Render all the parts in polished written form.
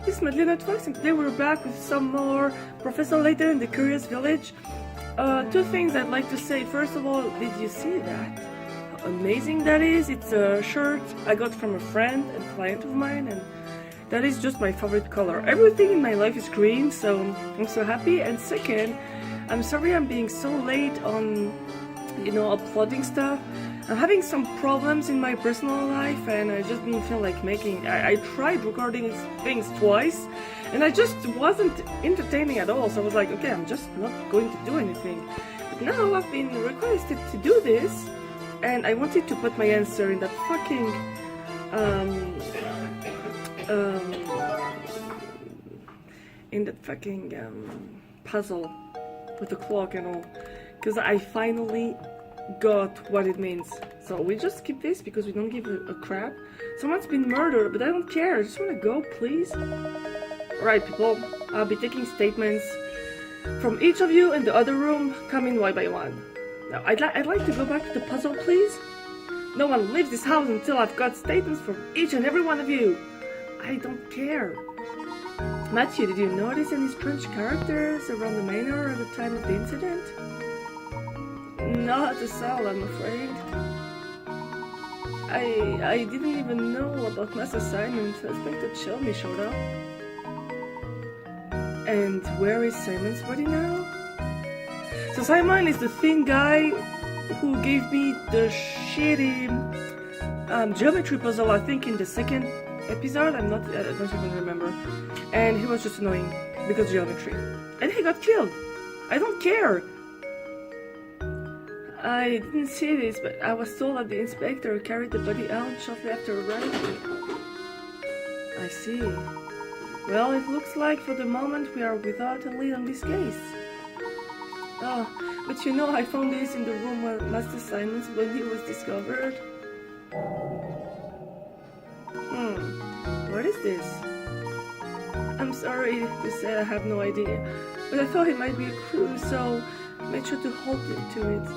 This is Madeleine at Fox, and today we're back with some more Professor Layton in the Curious Village. Two things I'd like to say. First of all, did you see that? How amazing that is. It's a shirt I got from a friend and client of mine, and that is just my favorite color. Everything in my life is green, so I'm so happy. And second, I'm sorry I'm being so late on, uploading stuff. I'm having some problems in my personal life, and I just didn't feel like making. I tried recording things twice, and I just wasn't entertaining at all. So I was like, okay, I'm just not going to do anything. But now I've been requested to do this, and I wanted to put my answer in that fucking puzzle with the clock and all, because I finally got what it means. So we just skip this because we don't give a crap. Someone's been murdered, but I don't care. I just want to go, please. Alright, people, I'll be taking statements from each of you in the other room. Come in one by one. Now, I'd like to go back to the puzzle, please. No one leaves this house until I've got statements from each and every one of you. I don't care. Matthew, did you notice any strange characters around the manor at the time of the incident? Not a soul, I'm afraid. I didn't even know about mass assignment. I expected Shelby showed up. And where is Simon's body now? So Simon is the thin guy who gave me the shitty geometry puzzle, I think, in the second episode. I don't even remember. And he was just annoying because geometry. And he got killed. I don't care. I didn't see this, but I was told that the inspector carried the body out shortly after arriving. I see. Well, it looks like for the moment we are without a lead on this case. Oh, but I found this in the room where Master Simon's body was discovered. What is this? I'm sorry to say I have no idea, but I thought it might be a clue, so I made sure to hold it to it.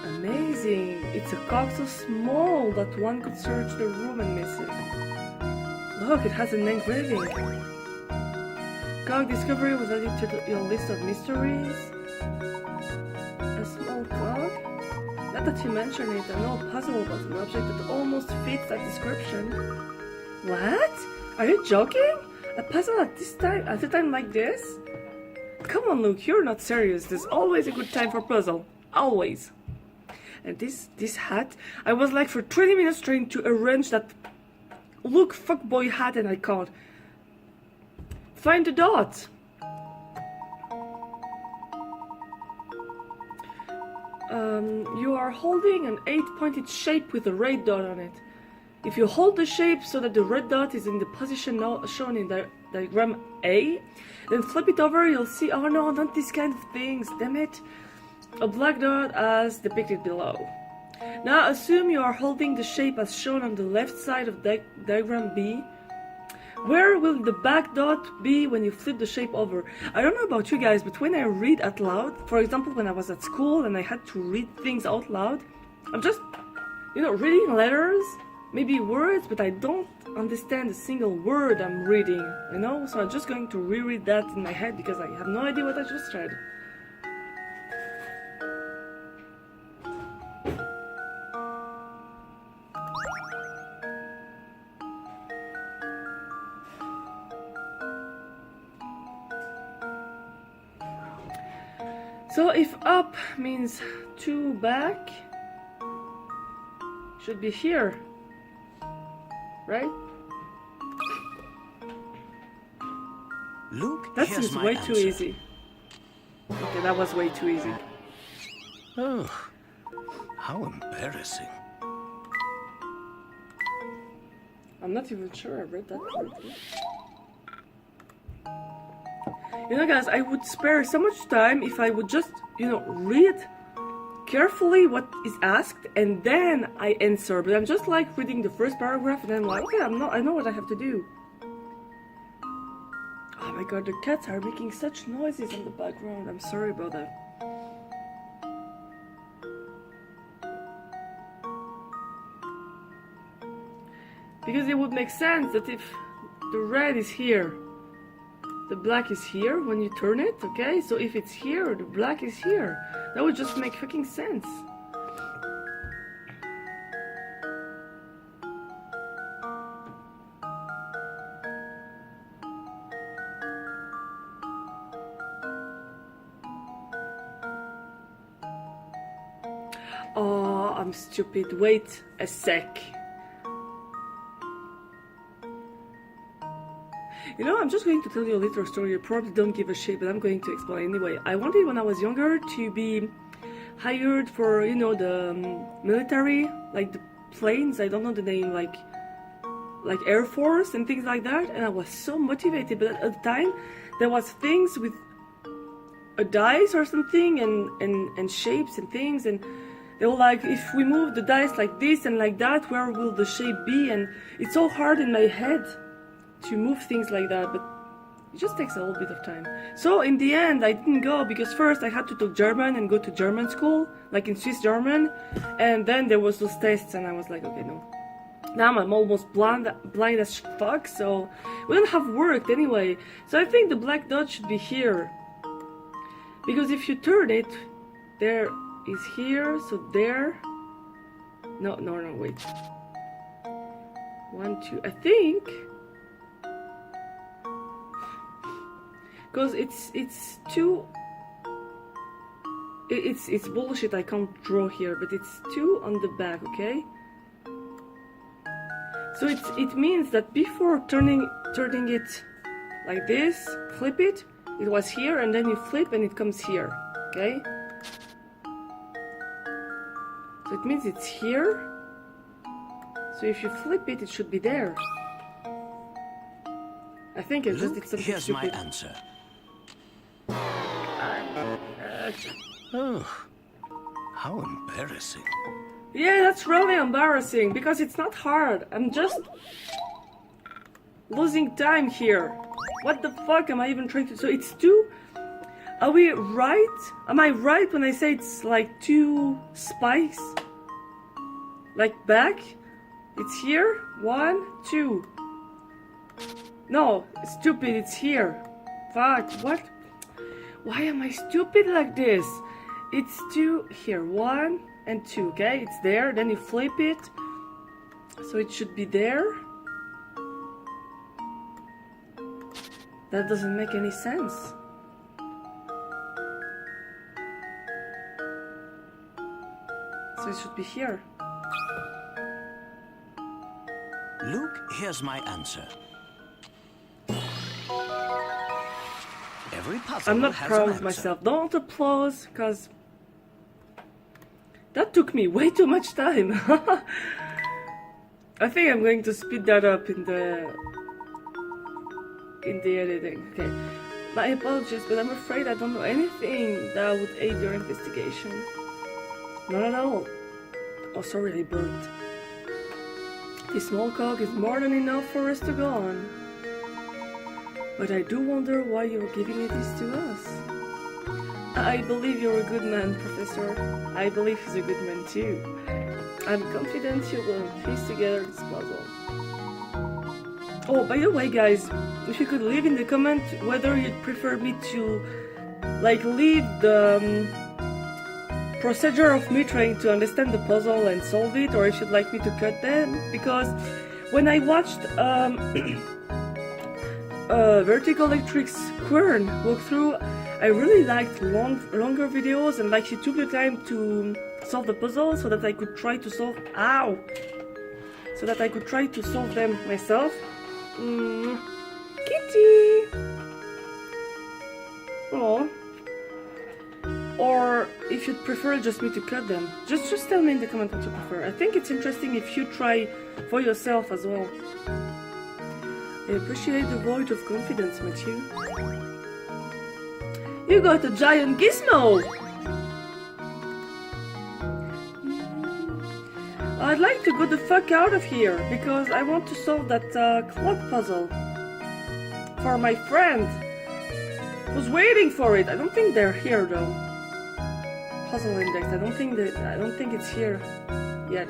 Amazing! It's a cock so small that one could search the room and miss it. Look, it has an engraving. Cock discovery was added to your list of mysteries. A small cock? Not that you mention it, I know a puzzle was an object that almost fits that description. What? Are you joking? A puzzle at a time like this? Come on, Luke, you're not serious. There's always a good time for puzzle. Always. And this hat, I was like for 20 minutes trying to arrange that Luke fuckboy hat, and I can't. Find the dot. You are holding an 8-pointed shape with a red dot on it. If you hold the shape so that the red dot is in the position now shown in the diagram A, then flip it over, you'll see, oh no, not these kind of things, damn it. A black dot as depicted below. Now assume you are holding the shape as shown on the left side of diagram B. Where will the back dot be when you flip the shape over? I don't know about you guys, but when I read out loud, for example when I was at school and I had to read things out loud, I'm just, reading letters, maybe words, but I don't understand a single word I'm reading, So I'm just going to reread that in my head because I have no idea what I just read. So if up means 2 back, should be here, right? Luke, that seems way too easy. Okay, that was way too easy. Oh, how embarrassing. I'm not even sure I read that correctly. Guys, I would spare so much time if I would just, read carefully what is asked and then I answer. But I'm just like reading the first paragraph and then like, okay, I know what I have to do. Oh my god, the cats are making such noises in the background. I'm sorry about that. Because it would make sense that if the red is here. The black is here when you turn it, okay? So if it's here, the black is here. That would just make fucking sense. Oh, I'm stupid. Wait a sec. You know, I'm just going to tell you a little story. You probably don't give a shit, but I'm going to explain anyway. I wanted when I was younger to be hired for, you know, the military, like the planes, I don't know the name, like Air Force and things like that. And I was so motivated, but at the time there was things with a dice or something and shapes and things, and they were like, if we move the dice like this and like that, where will the shape be? And it's so hard in my head to move things like that, but it just takes a little bit of time. So in the end I didn't go, because first I had to talk German and go to German school, like in Swiss German, and then there was those tests and I was like, okay, no. Now I'm almost blind as fuck, so it wouldn't have worked anyway. So I think the black dot should be here, because if you turn it, there is here, so there. No, wait. 1, 2, I think. Because it's two. It's bullshit. I can't draw here, but it's 2 on the back, okay? So it means that before turning it like this, flip it. It was here, and then you flip, and it comes here, okay? So it means it's here. So if you flip it, it should be there. I think I just did something here's stupid. my answer. Oh, how embarrassing. Yeah, that's really embarrassing, because it's not hard. I'm just losing time here. What the fuck am I even trying to... So it's 2... Are we right? Am I right when I say it's like 2 spikes? Like back? It's here? 1, 2. No, stupid, it's here. Fuck, what? Why am I stupid like this? It's 2 here, 1 and 2, okay? It's there, then you flip it. So it should be there. That doesn't make any sense. So it should be here. Luke, here's my answer. Every puzzle I'm not has proud an of answer. myself. Don't applause, because that took me way too much time. I think I'm going to speed that up in the editing. Okay. My apologies, but I'm afraid I don't know anything that would aid your investigation. Not at all. Oh, sorry, I burped. This small cog is more than enough for us to go on. But I do wonder why you're giving this to us. I believe you're a good man, Professor. I believe he's a good man too. I'm confident you will piece together this puzzle. Oh, by the way, guys, if you could leave in the comment whether you'd prefer me to, like, leave the procedure of me trying to understand the puzzle and solve it, or if you'd like me to cut them, because when I watched Vertical Electric's Quern walkthrough, I really liked longer videos, and like she took the time to solve the puzzle so that I could try to solve them myself. Kitty! Oh. Or if you'd prefer just me to cut them, just tell me in the comment what you prefer. I think it's interesting if you try for yourself as well. I appreciate the vote of confidence, Matthew. You got a giant gizmo! I'd like to go the fuck out of here, because I want to solve that clock puzzle. For my friend. Who's waiting for it. I don't think they're here though. Puzzle index. I don't think it's here yet.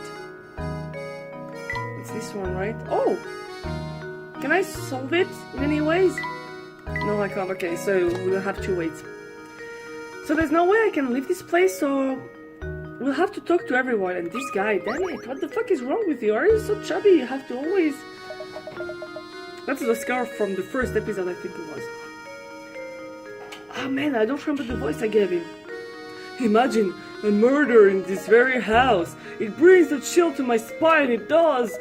It's this one, right? Oh! Can I solve it in any ways? No, I can't. Okay, so we'll have to wait. So there's no way I can leave this place, so we'll have to talk to everyone. And this guy, damn it, what the fuck is wrong with you? Are you so chubby? You have to always... That's the scarf from the first episode, I think it was. Ah man, I don't remember the voice I gave him. Imagine a murder in this very house. It brings a chill to my spine, it does.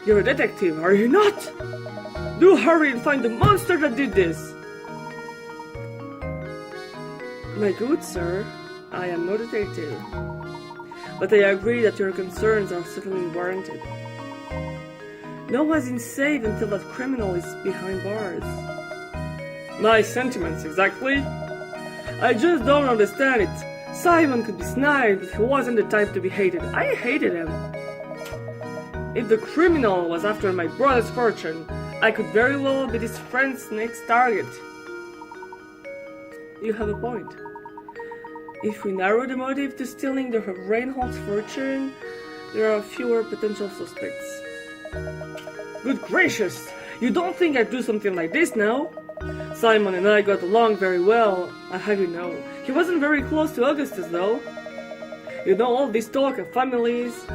You're a detective, are you not? Do hurry and find the monster that did this. My good sir, I am no detective. But I agree that your concerns are certainly warranted. No one is safe until that criminal is behind bars. Nice sentiments, exactly. I just don't understand it. Simon could be snide, but he wasn't the type to be hated. I hated him. If the criminal was after my brother's fortune, I could very well be his friend's next target. You have a point. If we narrow the motive to stealing the Reinhold's fortune, there are fewer potential suspects. Good gracious! You don't think I'd do something like this now? Simon and I got along very well, I have you know. He wasn't very close to Augustus though. You know, all this talk of families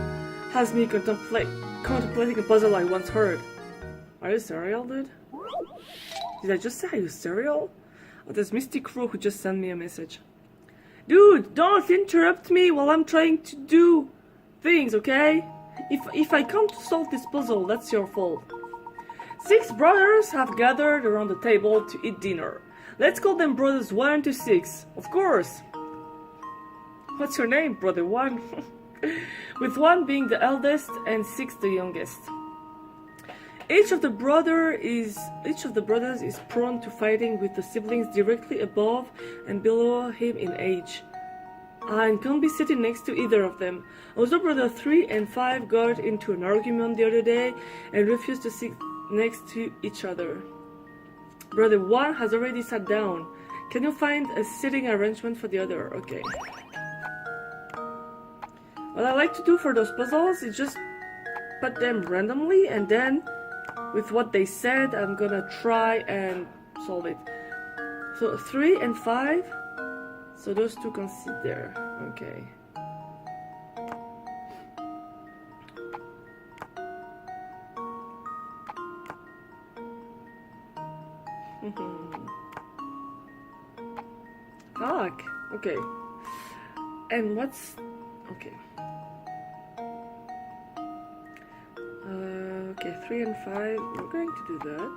has me contemplating a puzzle I once heard. Are you serial, dude? Did I just say are you serial? Oh, there's Mystic Crow who just sent me a message. Dude, don't interrupt me while I'm trying to do things, okay? If I can't solve this puzzle, that's your fault. 6 brothers have gathered around the table to eat dinner. Let's call them brothers 1 to 6, of course. What's your name, brother 1? With 1 being the eldest and 6 the youngest. Each of the brothers is prone to fighting with the siblings directly above and below him in age, and can't be sitting next to either of them. Also, brother 3 and 5 got into an argument the other day and refused to sit next to each other. Brother 1 has already sat down. Can you find a sitting arrangement for the other? Okay. What I like to do for those puzzles is just put them randomly, and then with what they said, I'm gonna try and solve it. So 3 and 5, so those two can sit there. Okay. Fuck. Okay. And what's... Okay. Okay, 3 and 5, we're going to do that.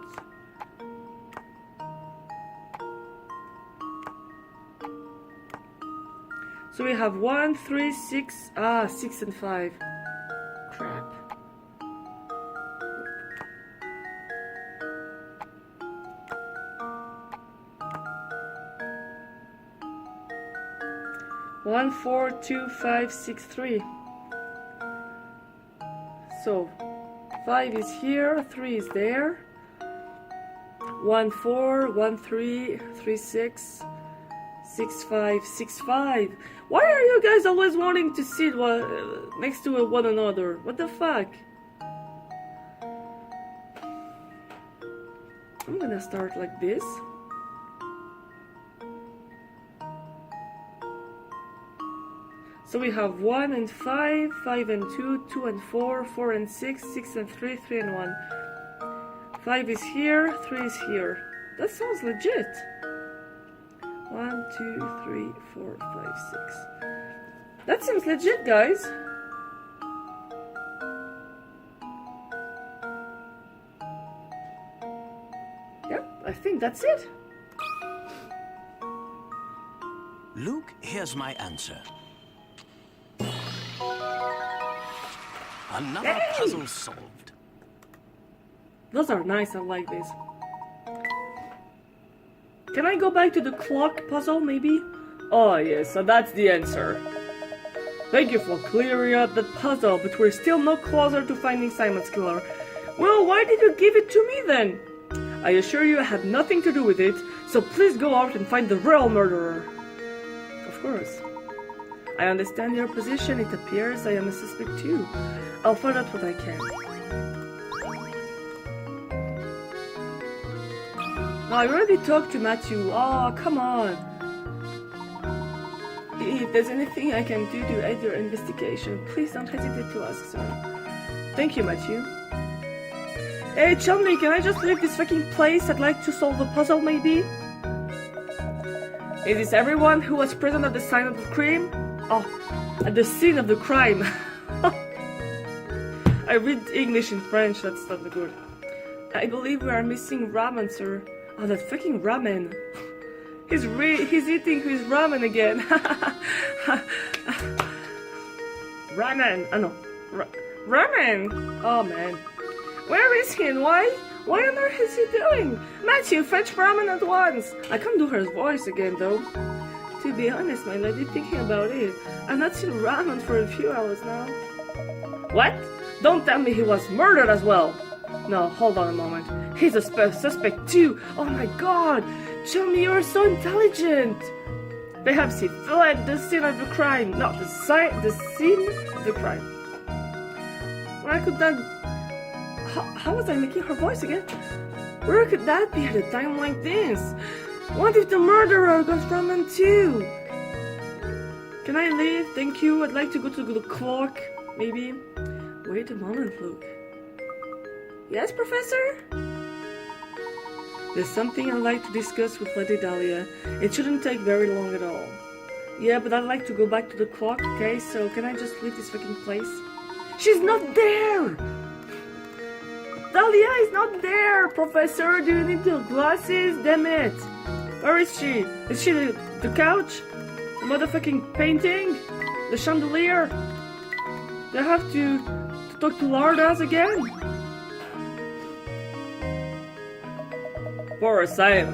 So we have 1, 3, 6, 6 and 5. Crap. One, 4, 2, 5, 6, 3. So 5 is here, 3 is there. 1, 4, 1, 3, 3, 6, 6, 5, 6, 5. Why are you guys always wanting to sit next to one another? What the fuck? I'm gonna start like this. So we have 1 and 5, 5 and 2, 2 and 4, 4 and 6, 6 and 3, 3 and 1. 5 is here, 3 is here. That sounds legit. 1, 2, 3, 4, 5, 6. That seems legit, guys. Yep, I think that's it. Luke, here's my answer. Another puzzle solved. Those are nice, I like this. Can I go back to the clock puzzle, maybe? Oh yes, so that's the answer. Thank you for clearing up that puzzle, but we're still no closer to finding Simon's killer. Well, why did you give it to me then? I assure you I had nothing to do with it, so please go out and find the real murderer. Of course. I understand your position. It appears I am a suspect too. I'll find out what I can. No, I already talked to Matthew. Oh, come on. If there's anything I can do to aid your investigation, please don't hesitate to ask, sir. Thank you, Matthew. Hey, tell me, can I just leave this fucking place? I'd like to solve the puzzle, maybe? Is this everyone who was present at the scene of the crime? Oh, at the scene of the crime. I read English and French, that's not good. I believe we are missing ramen, sir. Oh, that fucking ramen. He's eating his ramen again. Ramen. Oh no. Ramen. Oh man. Where is he and why? Why on earth is he doing? Matthew, fetch ramen at once. I can't do her voice again though. To be honest, my lady, thinking about it, I've not seen ramen for a few hours now. What? Don't tell me he was murdered as well. No, hold on a moment. He's a suspect too. Oh my god. Tell me you're so intelligent. Perhaps he fled the scene of the crime. Not the scene of the crime. Where could that... How was I making her voice again? Where could that be at a time like this? What if the murderer got ramen too? Can I leave? Thank you. I'd like to go to the clock. Maybe. Wait a moment, Luke. Yes, Professor? There's something I'd like to discuss with Lady Dahlia. It shouldn't take very long at all. Yeah, but I'd like to go back to the clock, okay? So can I just leave this fucking place? She's not there! Dahlia is not there, Professor! Do you need your glasses? Damn it! Where is she? Is she the couch? The motherfucking painting? The chandelier? Do I have to talk to Lardas again? For asylum.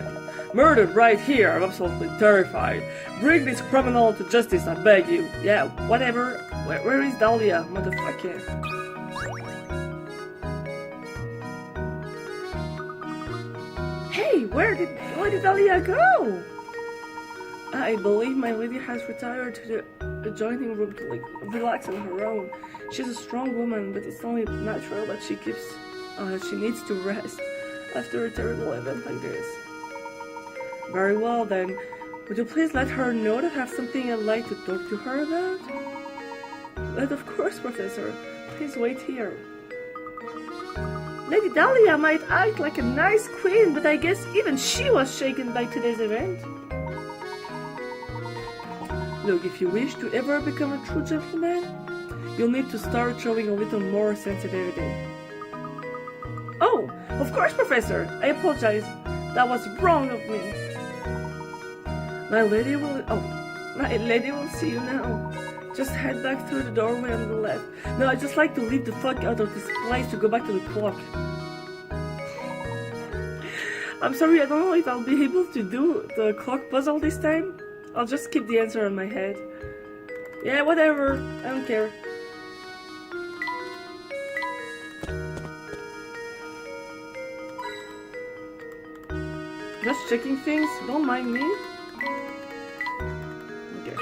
Murdered right here. I'm absolutely terrified. Bring this criminal to justice, I beg you. Yeah, whatever. Where is Dahlia, motherfucker? Hey, where did Dahlia go? I believe my lady has retired to the adjoining room to relax on her own. She's a strong woman, but it's only natural that she needs to rest after a terrible event like this. Very well then. Would you please let her know that I have something I'd like to talk to her about? But of course, Professor. Please wait here. Lady Dahlia might act like a nice queen, but I guess even she was shaken by today's event. Look, if you wish to ever become a true gentleman, you'll need to start showing a little more sensitivity. Oh, of course, Professor. I apologize. That was wrong of me. My lady will see you now. Just head back through the doorway on the left. No, I'd just like to leave the fuck out of this place to go back to the clock. I'm sorry, I don't know if I'll be able to do the clock puzzle this time. I'll just keep the answer in my head. Yeah, whatever. I don't care. Just checking things, don't mind me. Okay.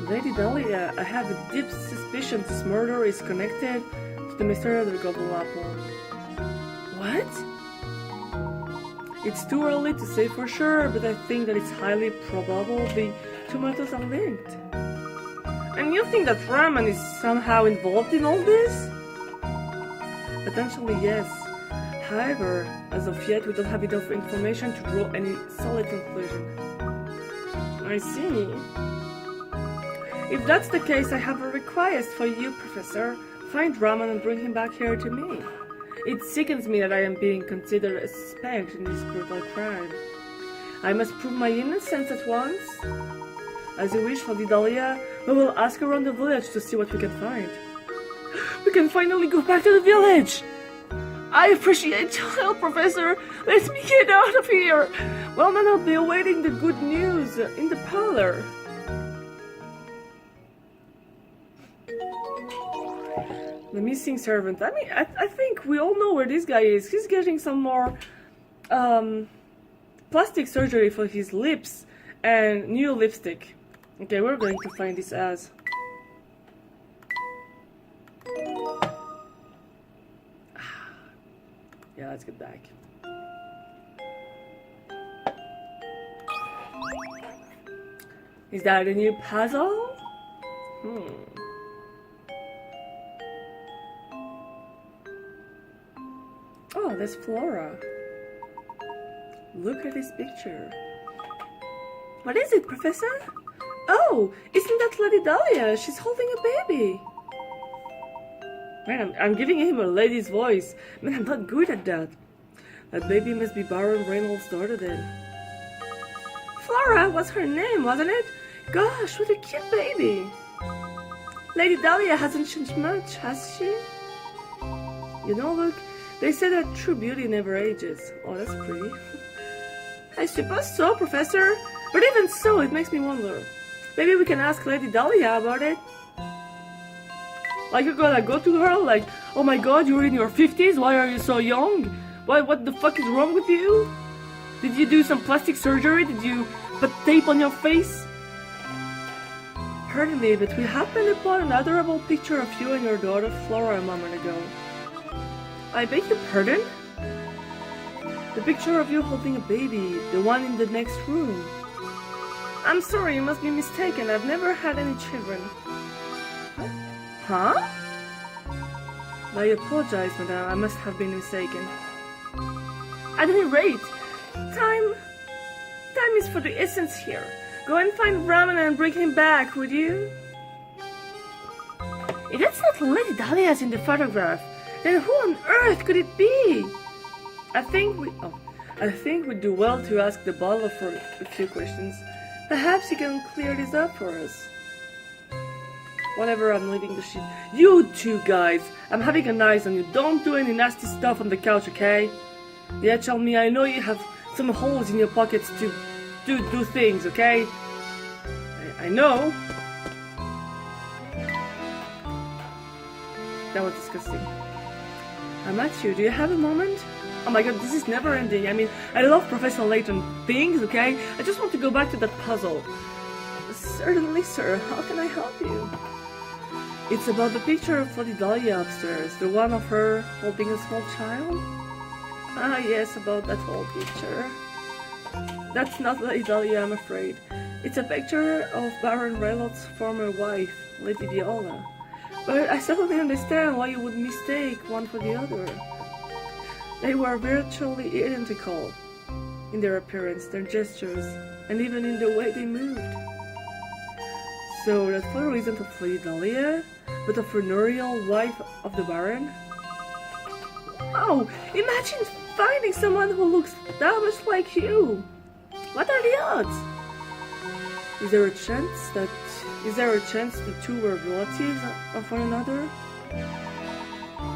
Lady Dahlia, I have a deep suspicion this murder is connected to the mystery of the Gobble Apple. What? It's too early to say for sure, but I think that it's highly probable the two methods are linked. And you think that ramen is somehow involved in all this? Potentially, yes. However, as of yet, we don't have enough information to draw any solid conclusion. I see. If that's the case, I have a request for you, Professor. Find Raman and bring him back here to me. It sickens me that I am being considered a suspect in this brutal crime. I must prove my innocence at once. As you wish, Lady Dahlia, we will ask around the village to see what we can find. We can finally go back to the village! I appreciate your help, Professor! Let me get out of here! Well, then I'll be awaiting the good news in the parlor. The missing servant. I mean, I think we all know where this guy is. He's getting some more plastic surgery for his lips and new lipstick. Okay, we're going to find this as... Yeah, let's get back. Is that a new puzzle? Oh, that's Flora. Look at this picture. What is it, Professor? Oh, isn't that Lady Dahlia? She's holding a baby. Man, I'm giving him a lady's voice. Man, I'm not good at that. That baby must be Baron Reynolds' daughter then. Flora was her name, wasn't it? Gosh, what a cute baby. Lady Dahlia hasn't changed much, has she? You know, look, they say that true beauty never ages. Oh, that's pretty. I suppose so, Professor. But even so, it makes me wonder. Maybe we can ask Lady Dahlia about it. Like, you're gonna go to her like, oh my god, you're in your 50s, why are you so young? What the fuck is wrong with you? Did you do some plastic surgery? Did you put tape on your face? Pardon me, but we happened upon an adorable picture of you and your daughter Flora a moment ago. I beg your pardon? The picture of you holding a baby, the one in the next room. I'm sorry, you must be mistaken. I've never had any children. Huh? I apologize, madame. I must have been mistaken. At any rate, time is for the essence here. Go and find Brahman and bring him back, would you? If that's not Lady Dahlia's in the photograph, then who on earth could it be? I think we'd do well to ask the butler for a few questions. Perhaps he can clear this up for us. Whatever, I'm leaving the ship. You two guys, I'm having an eyes on you. Don't do any nasty stuff on the couch, okay? Yeah, tell me, I know you have some holes in your pockets to do things, okay? I know. That was disgusting. Matthew, do you have a moment? Oh my god, this is never ending. I mean, I love Professor Layton things, okay? I just want to go back to that puzzle. Certainly, sir. How can I help you? It's about the picture of Lady Dahlia upstairs. The one of her holding a small child? Ah, yes, about that whole picture. That's not Lady Dahlia, I'm afraid. It's a picture of Baron Reynolds' former wife, Lady Viola. But I still don't understand why you would mistake one for the other. They were virtually identical in their appearance, their gestures, and even in the way they moved. So that photo isn't of Lady Dahlia, but of funereal wife of the Baron? Oh, imagine finding someone who looks that much like you! What are the odds? Is there a chance the two were relatives of one another?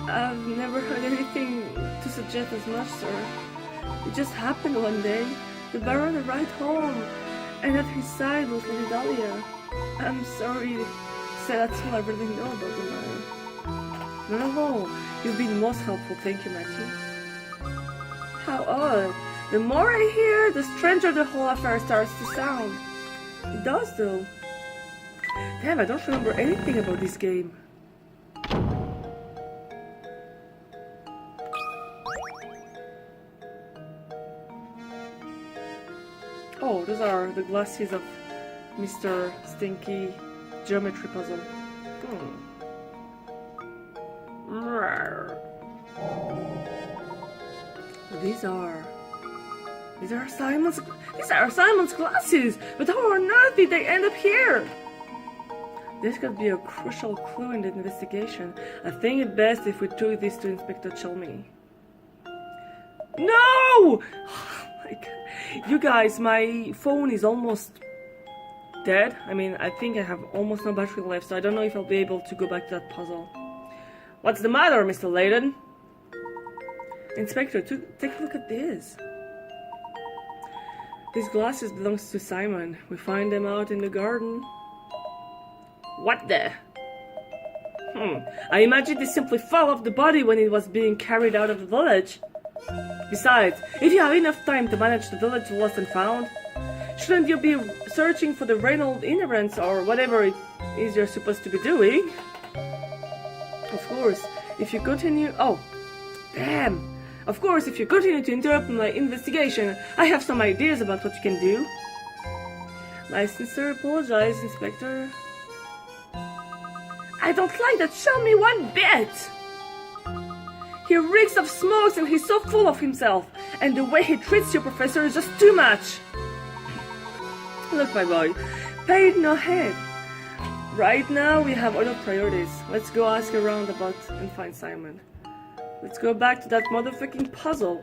I've never heard anything to suggest as much, sir. It just happened one day. The Baron arrived home, and at his side was Lady Dahlia. I'm sorry to say that's all I really know about the matter. Not at all. You've been most helpful, thank you, Matthew. How odd. The more I hear, the stranger the whole affair starts to sound. It does, though. Damn, I don't remember anything about this game. Oh, those are the glasses of Mr. Stinky Geometry Puzzle. These are Simon's glasses! But how on earth did they end up here? This could be a crucial clue in the investigation. I think it best if we took this to Inspector Chelmy. No! Oh my god. You guys, my phone is almost dead. I mean, I think I have almost no battery left, so I don't know if I'll be able to go back to that puzzle. What's the matter, Mr. Layton? Inspector, take a look at this. These glasses belongs to Simon. We find them out in the garden. What the? I imagine they simply fell off the body when it was being carried out of the village. Besides, if you have enough time to manage the village lost and found, shouldn't you be searching for the Reynolds inheritance or whatever it is you're supposed to be doing? Of course, if you continue... Oh, damn! Of course, if you continue to interrupt my investigation, I have some ideas about what you can do. I sincerely apologize, Inspector. I don't like that Shelmy one bit! He reeks of smokes and he's so full of himself. And the way he treats you, Professor, is just too much. Look, my boy, pay no head. Right now, we have other priorities. Let's go ask around about and find Simon. Let's go back to that motherfucking puzzle.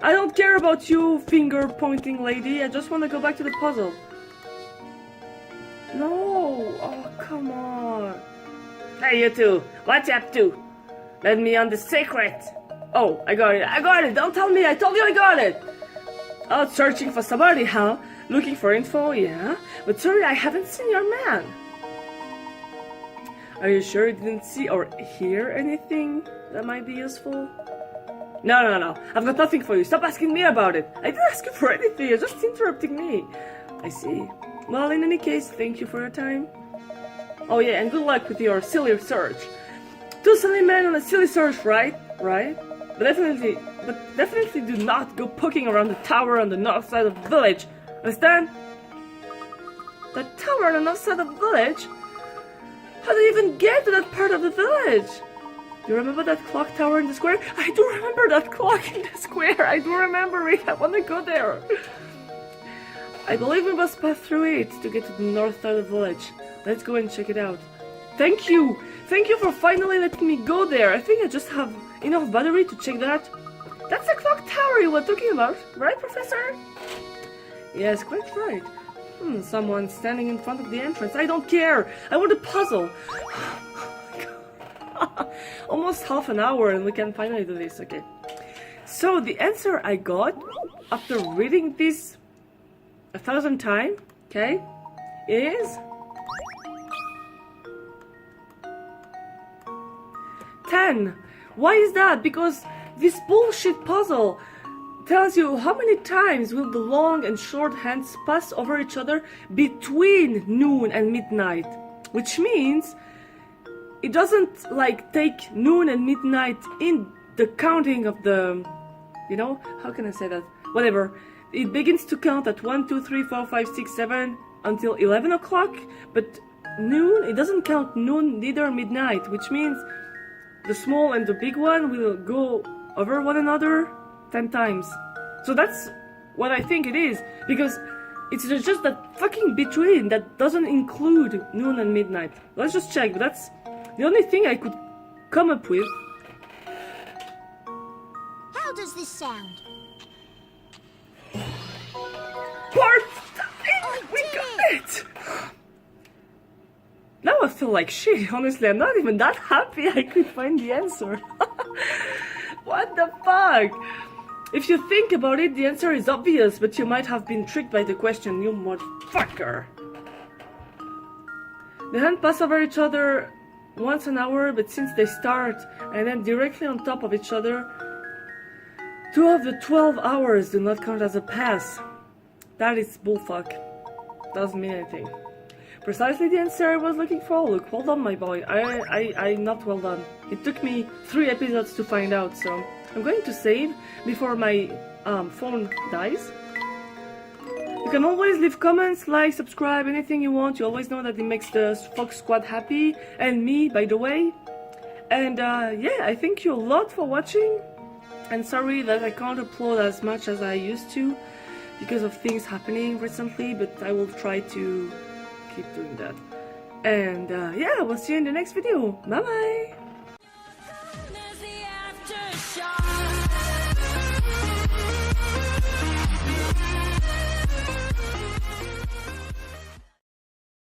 I don't care about you, finger-pointing lady. I just want to go back to the puzzle. No! Oh, come on. Hey, you two. What's you up to? Let me on the secret. Oh, I got it. I got it. Don't tell me. I told you I got it. Out searching for somebody, huh? Looking for info, yeah? But sorry, I haven't seen your man. Are you sure you didn't see or hear anything that might be useful? No. I've got nothing for you. Stop asking me about it. I didn't ask you for anything. You're just interrupting me. I see. Well, in any case, thank you for your time. Oh yeah, and good luck with your silly search. Two silly men on a silly search, right? Right? But definitely do not go poking around the tower on the north side of the village. Understand? The tower on the north side of the village? How do you even get to that part of the village? Do you remember that clock tower in the square? I do remember that clock in the square. I do remember it. I want to go there. I believe we must pass through it to get to the north side of the village. Let's go and check it out. Thank you. Thank you for finally letting me go there. I think I just have enough battery to check that. That's the clock tower you were talking about, right, Professor? Yes, quite right. Someone standing in front of the entrance. I don't care. I want a puzzle. Almost half an hour and we can finally do this. Okay. So the answer I got after reading this 1,000 times, okay, is 10. Why is that? Because this bullshit puzzle tells you how many times will the long and short hands pass over each other between noon and midnight, which means it doesn't like take noon and midnight in the counting of the, you know, how can I say that? Whatever. It begins to count at 1, 2, 3, 4, 5, 6, 7 until 11 o'clock, but noon, it doesn't count noon, neither midnight, which means the small and the big one will go over one another 10 times. So that's what I think it is, because it's just that fucking between that doesn't include noon and midnight. Let's just check, but that's the only thing I could come up with. How does this sound? Part 5! We got it! Now I feel like shit. Honestly, I'm not even that happy I could find the answer. What the fuck? If you think about it, the answer is obvious, but you might have been tricked by the question, you motherfucker. The hands pass over each other once an hour, but since they start and then directly on top of each other, 2 of the 12 hours do not count as a pass. That is bullfuck. Doesn't mean anything. Precisely the answer I was looking for. Look, well done, my boy. I'm not well done. It took me 3 episodes to find out, so I'm going to save before my phone dies. You can always leave comments, like, subscribe, anything you want. You always know that it makes the Fox Squad happy, and me, by the way. And yeah, I thank you a lot for watching. And sorry that I can't upload as much as I used to because of things happening recently, but I will try to keep doing that. And yeah, we'll see you in the next video. Bye bye!